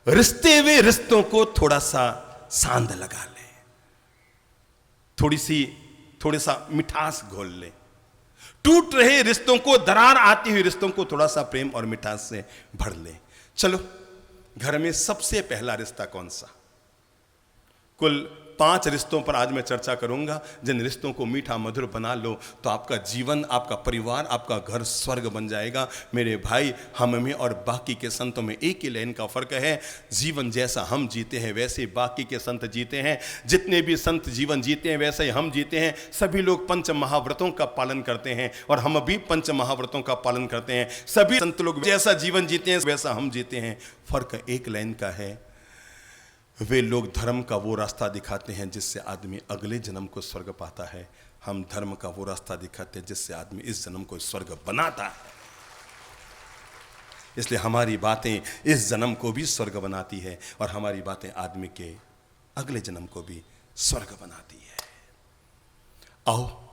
रिश्ते हुए रिश्तों को थोड़ा सा सांध लगा ले, थोड़ी सा मिठास घोल ले। टूट रहे रिश्तों को, दरार आती हुई रिश्तों को थोड़ा सा प्रेम और मिठास से भर ले। चलो, घर में सबसे पहला रिश्ता कौन सा? कुल 5 रिश्तों पर आज मैं चर्चा करूंगा। जिन रिश्तों को मीठा मधुर बना लो तो आपका जीवन, आपका परिवार, आपका घर स्वर्ग बन जाएगा। मेरे भाई, हम में और बाकी के संतों में एक ही लाइन का फर्क है। जीवन जैसा हम जीते हैं वैसे बाकी के संत जीते हैं। जितने भी संत जीवन जीते हैं वैसे ही हम जीते हैं। सभी लोग पंच महाव्रतों का पालन करते हैं और हम भी पंच महाव्रतों का पालन करते हैं। सभी संत लोग जैसा जीवन जीते हैं वैसा हम जीते हैं। फर्क एक लाइन का है। वे लोग धर्म का वो रास्ता दिखाते हैं जिससे आदमी अगले जन्म को स्वर्ग पाता है। हम धर्म का वो रास्ता दिखाते हैं जिससे आदमी इस जन्म को स्वर्ग बनाता है। इसलिए हमारी बातें इस जन्म को भी स्वर्ग बनाती है और हमारी बातें आदमी के अगले जन्म को भी स्वर्ग बनाती है। आओ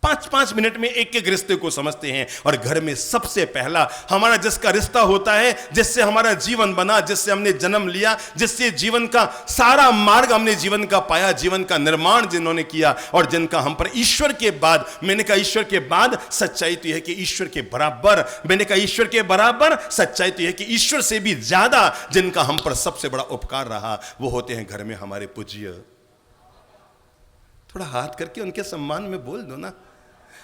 5-5 मिनट में एक एक रिश्ते को समझते हैं। और घर में सबसे पहला हमारा जिसका रिश्ता होता है, जिससे हमारा जीवन बना, जिससे हमने जन्म लिया, जिससे जीवन का सारा मार्ग हमने जीवन का पाया, जीवन का निर्माण जिन्होंने किया और जिनका हम पर ईश्वर के बाद, मैंने कहा ईश्वर के बाद, सच्चाई तो यह है कि ईश्वर के बराबर, मैंने कहा ईश्वर के बराबर, सच्चाई तो यह है कि ईश्वर से भी ज्यादा जिनका हम पर सबसे बड़ा उपकार रहा, वो होते हैं घर में हमारे पूज्य। थोड़ा हाथ करके उनके सम्मान में बोल दो ना।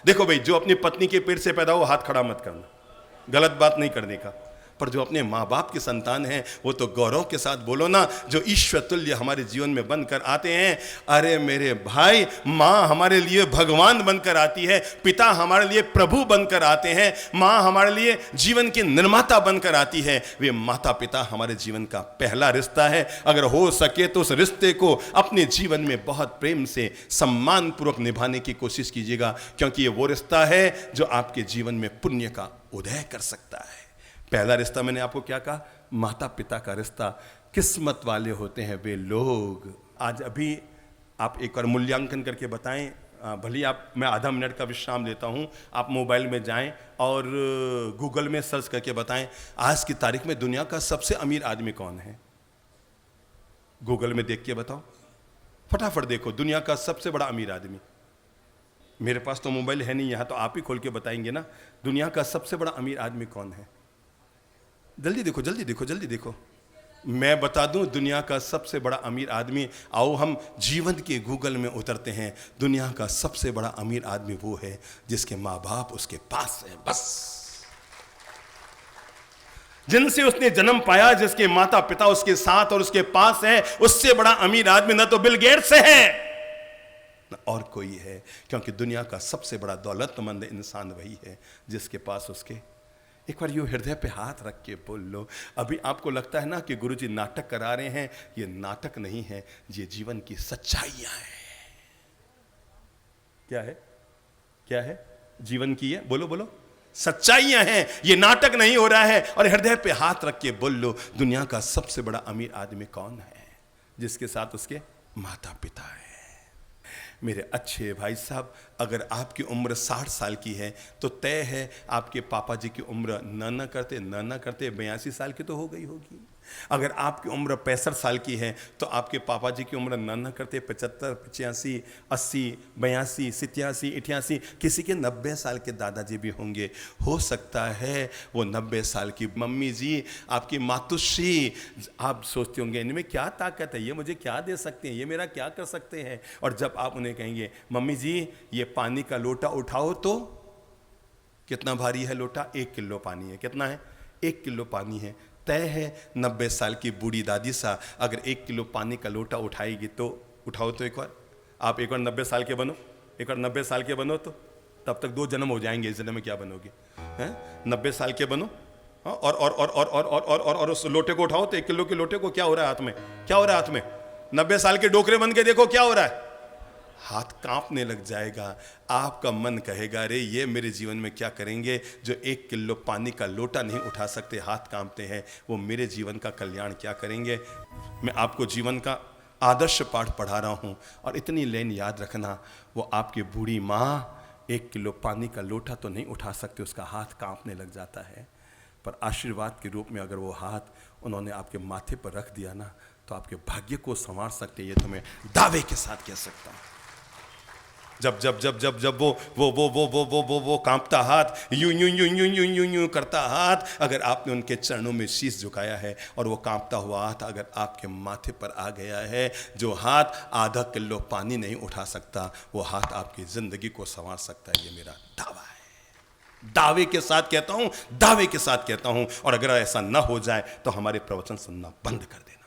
देखो भाई, जो अपनी पत्नी के पेट से पैदा हो हाथ खड़ा मत करना, गलत बात नहीं करने का। पर जो अपने माँ बाप की संतान है वो तो गौरव के साथ बोलो ना, जो ईश्वर तुल्य हमारे जीवन में बनकर आते हैं। अरे मेरे भाई, माँ हमारे लिए भगवान बनकर आती है, पिता हमारे लिए प्रभु बनकर आते हैं, माँ हमारे लिए जीवन की निर्माता बनकर आती है। वे माता पिता हमारे जीवन का पहला रिश्ता है। अगर हो सके तो उस रिश्ते को अपने जीवन में बहुत प्रेम से, सम्मान पूर्वक निभाने की कोशिश कीजिएगा, क्योंकि ये वो रिश्ता है जो आपके जीवन में पुण्य का उदय कर सकता है। पहला रिश्ता मैंने आपको क्या कहा? माता पिता का रिश्ता। किस्मत वाले होते हैं वे लोग। आज अभी आप एक बार मूल्यांकन करके बताएं, भले आप, मैं आधा मिनट का विश्राम लेता हूं, आप मोबाइल में जाएं और गूगल में सर्च करके बताएं आज की तारीख में दुनिया का सबसे अमीर आदमी कौन है। गूगल में देख के बताओ, फटाफट देखो दुनिया का सबसे बड़ा अमीर आदमी। मेरे पास तो मोबाइल है नहीं, यहां तो आप ही खोल के बताएंगे ना। दुनिया का सबसे बड़ा अमीर आदमी कौन है? जल्दी देखो, जल्दी देखो, जल्दी देखो। मैं बता दूं दुनिया का सबसे बड़ा अमीर आदमी। आओ हम जीवन के गूगल में उतरते हैं। दुनिया का सबसे बड़ा अमीर आदमी वो है जिसके माँ बाप उसके पास है, बस। जिनसे उसने जन्म पाया, जिसके माता पिता उसके साथ और उसके पास है, उससे बड़ा अमीर आदमी न तो बिल गेट्स है न और कोई है। क्योंकि दुनिया का सबसे बड़ा दौलतमंद इंसान वही है जिसके पास उसके, एक बार यूं हृदय पे हाथ रख के बोल लो। अभी आपको लगता है ना कि गुरुजी नाटक करा रहे हैं, ये नाटक नहीं है, ये जीवन की सच्चाइयां हैं। क्या है? क्या है? जीवन की है, बोलो बोलो, सच्चाइयां हैं। ये नाटक नहीं हो रहा है। और हृदय पे हाथ रख के बोल लो, दुनिया का सबसे बड़ा अमीर आदमी कौन है? जिसके साथ उसके माता पिता है। मेरे अच्छे भाई साहब, अगर आपकी उम्र 60 साल की है तो तय है आपके पापा जी की उम्र न करते 82 साल की तो हो गई होगी। अगर आपकी उम्र 65 साल की है तो आपके पापा जी की उम्र न करते 75, 85, 80, 82, 87, 88, किसी के 90 साल के दादाजी भी होंगे। हो सकता है वो 90 साल की मम्मी जी, आपकी मातुश्री, आप सोचते होंगे इनमें क्या ताकत है, ये मुझे क्या दे सकते हैं, ये मेरा क्या कर सकते हैं। और जब आप उन्हें कहेंगे मम्मी जी ये पानी का लोटा उठाओ, तो कितना भारी है लोटा? 1 किलो पानी है। कितना है? 1 किलो पानी है। तय है 90 साल की बूढ़ी दादी सा अगर 1 किलो पानी का लोटा उठाएगी तो उठाओ तो एक बार, आप एक बार 90 साल के बनो, एक बार 90 साल के बनो, तो तब तक 2 जन्म हो जाएंगे। इस जन्म में क्या बनोगे? हैं? 90 साल के बनो। और उस लोटे को उठाओ तो 1 किलो के लोटे को क्या हो रहा है हाथ में? क्या हो रहा है हाथ में? 90 साल के डोकरे बन के देखो क्या हो रहा है। हाथ कांपने लग जाएगा। आपका मन कहेगा अरे ये मेरे जीवन में क्या करेंगे जो 1 किलो पानी का लोटा नहीं उठा सकते, हाथ कांपते हैं, वो मेरे जीवन का कल्याण क्या करेंगे। मैं आपको जीवन का आदर्श पाठ पढ़ा रहा हूँ और इतनी लाइन याद रखना, वो आपकी बूढ़ी माँ 1 किलो पानी का लोटा तो नहीं उठा सकते, उसका हाथ कांपने लग जाता है, पर आशीर्वाद के रूप में अगर वो हाथ उन्होंने आपके माथे पर रख दिया ना, तो आपके भाग्य को संवार सकते, ये तो मैं दावे के साथ कह सकता हूं। जब जब जब जब जब वो कांपता हाथ, यूं यूं यूं यूं यूं यूं यूं करता हाथ, अगर आपने उनके चरणों में शीश झुकाया है और वो कांपता हुआ हाथ अगर आपके माथे पर आ गया है, जो हाथ आधा किलो पानी नहीं उठा सकता, वो हाथ आपकी जिंदगी को संवार सकता है। ये मेरा दावा है, दावे के साथ कहता हूं, दावे के साथ कहता हूं। और अगर ऐसा ना हो जाए तो हमारे प्रवचन सुनना बंद कर देना।